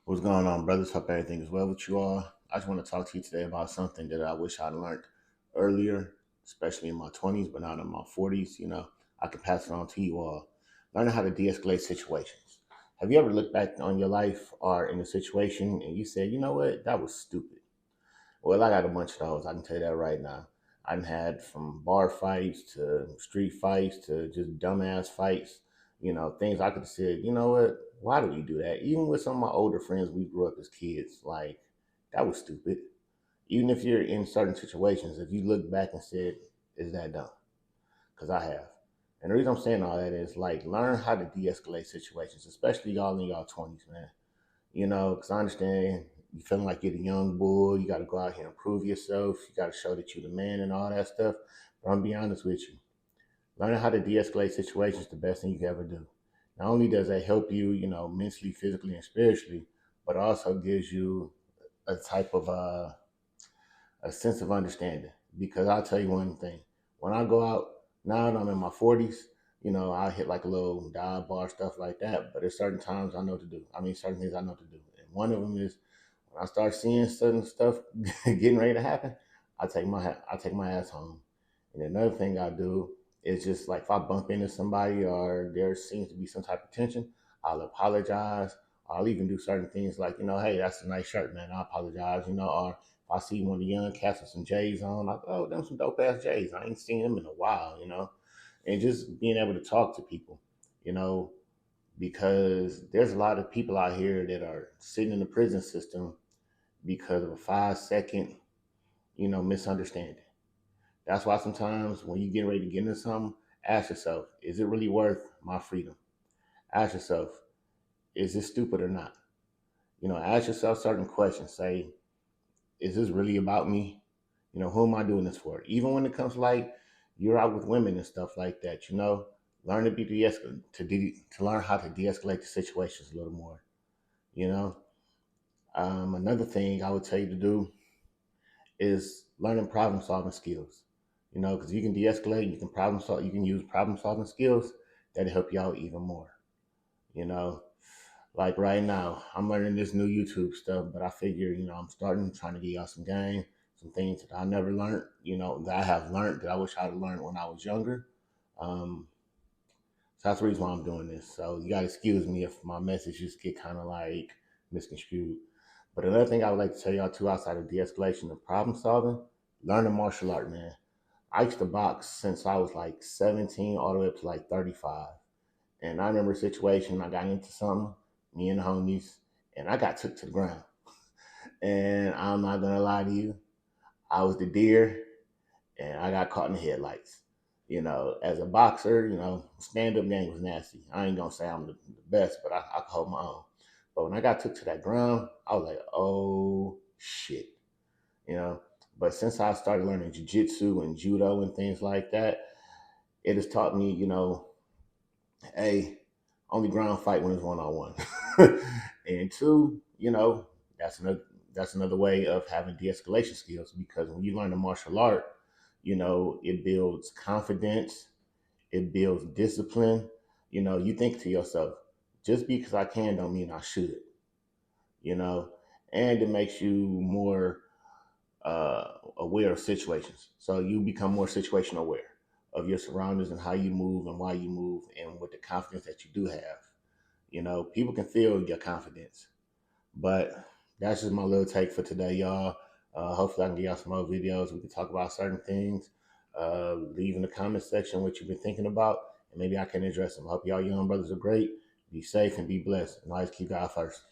What's going on, brothers? Hope everything is well with you all. I just want to talk to you today about something that I wish I'd learned earlier, especially in my 20s, but not in my 40s. I can pass it on to you all. Learning how to de escalate situations. Have you ever looked back on your life or in a situation and you said, you know what, that was stupid? Well, I got a bunch of those. I can tell you that right now. I've had from bar fights to street fights to just dumbass fights. Things I could have said, you know what? Why do we do that? Even with some of my older friends, we grew up as kids. Like, that was stupid. Even if you're in certain situations, if you look back and said, is that dumb? Because I have. And the reason I'm saying all that is like, learn how to de escalate situations, especially y'all in y'all 20s, man. Because I understand you feeling like you're the young bull. You got to go out here and prove yourself. You got to show that you're the man and all that stuff. But I'm gonna be honest with you. Learning how to de-escalate situations is the best thing you can ever do. Not only does that help you, mentally, physically, and spiritually, but also gives you a type of a sense of understanding. Because I'll tell you one thing: when I go out now that I'm in my 40s, I hit like a little dive bar stuff like that. But there's certain times I know to do. I mean, certain things I know to do, and one of them is when I start seeing certain stuff getting ready to happen, I take my ass home. And another thing I do is just like if I bump into somebody or there seems to be some type of tension, I'll apologize. I'll even do certain things like, hey, that's a nice shirt, man. I apologize, or if I see one of the young cats with some J's on, like, oh, them some dope ass J's. I ain't seen them in a while. And just being able to talk to people, you know, because there's a lot of people out here that are sitting in the prison system because of a 5 second, misunderstanding. That's why sometimes when you get ready to get into something, ask yourself, is it really worth my freedom? Ask yourself, is this stupid or not? Ask yourself certain questions. Say, is this really about me? Who am I doing this for? Even when it comes like you're out with women and stuff like that, learn to be to learn how to de-escalate the situations a little more. You know, another thing I would tell you to do is learning problem solving skills. Because you can de-escalate, you can problem solve, you can use problem solving skills that help you out even more. You know, like right now, I'm learning this new YouTube stuff, but I figure, I'm trying to get y'all some game, some things that I never learned, that I have learned that I wish I'd learned when I was younger. Um, so that's the reason why I'm doing this. So you gotta excuse me if my messages get kind of like misconstrued. But another thing I would like to tell y'all too, outside of de-escalation and problem solving, learn a martial art, man. I used to box since I was like 17 all the way up to like 35. And I remember a situation I got into something, me and the homies, and I got took to the ground. And I'm not gonna lie to you, I was the deer and I got caught in the headlights. As a boxer, stand up game was nasty. I ain't gonna say I'm the best, but I could hold my own. But when I got took to that ground, I was like, oh shit, you know. But since I started learning jujitsu and judo and things like that, it has taught me, hey, only ground fight when it's 1-on-1. And two, that's another way of having de-escalation skills because when you learn a martial art, it builds confidence, it builds discipline. You think to yourself, just because I can don't mean I should, you know, and it makes you more aware of situations. So you become more situation aware of your surroundings and how you move and why you move and with the confidence that you do have. People can feel your confidence. But that's just my little take for today, y'all. Hopefully, I can get y'all some more videos. We can talk about certain things. Leave in the comment section what you've been thinking about, and maybe I can address them. Hope y'all young brothers are great. Be safe and be blessed. And always keep God first.